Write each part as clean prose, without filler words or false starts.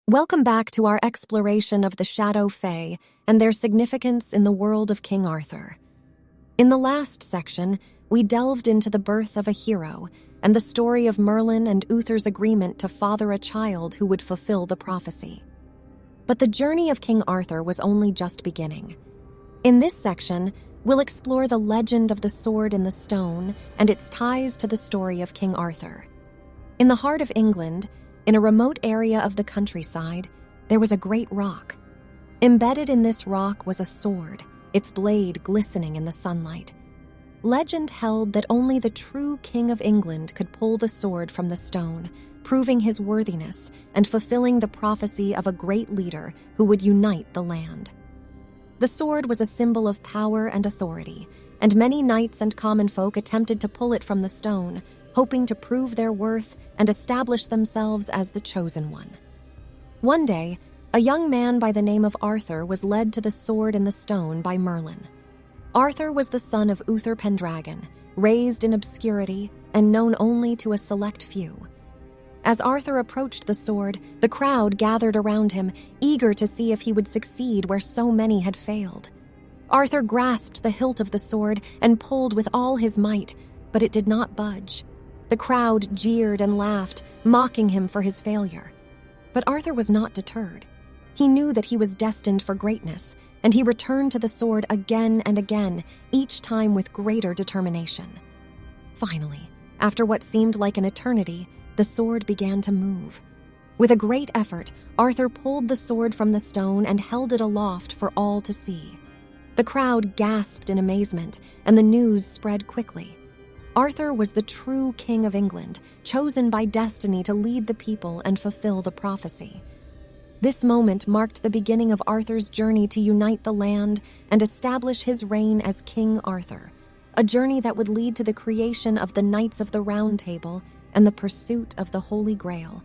Welcome back to our exploration of the Shadow Fae and their significance in the world of King Arthur. In the last section, we delved into the birth of a hero and the story of Merlin and Uther's agreement to father a child who would fulfill the prophecy. But the journey of King Arthur was only just beginning. In this section, we'll explore the legend of the sword in the stone and its ties to the story of King Arthur. In the heart of England, in a remote area of the countryside, there was a great rock. Embedded in this rock was a sword, its blade glistening in the sunlight. Legend held that only the true King of England could pull the sword from the stone, proving his worthiness and fulfilling the prophecy of a great leader who would unite the land. The sword was a symbol of power and authority, and many knights and common folk attempted to pull it from the stone, hoping to prove their worth and establish themselves as the chosen one. One day, a young man by the name of Arthur was led to the sword in the stone by Merlin. Arthur was the son of Uther Pendragon, raised in obscurity and known only to a select few. As Arthur approached the sword, the crowd gathered around him, eager to see if he would succeed where so many had failed. Arthur grasped the hilt of the sword and pulled with all his might, but it did not budge. The crowd jeered and laughed, mocking him for his failure. But Arthur was not deterred. He knew that he was destined for greatness, and he returned to the sword again and again, each time with greater determination. Finally, after what seemed like an eternity, the sword began to move. With a great effort, Arthur pulled the sword from the stone and held it aloft for all to see. The crowd gasped in amazement, and the news spread quickly. Arthur was the true King of England, chosen by destiny to lead the people and fulfill the prophecy. This moment marked the beginning of Arthur's journey to unite the land and establish his reign as King Arthur, a journey that would lead to the creation of the Knights of the Round Table and the pursuit of the Holy Grail.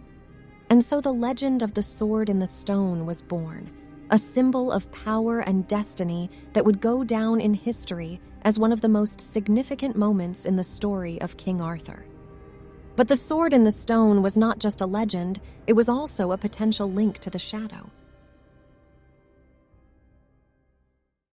And so the legend of the sword in the stone was born, a symbol of power and destiny that would go down in history as one of the most significant moments in the story of King Arthur. But the sword in the stone was not just a legend, it was also a potential link to the shadow.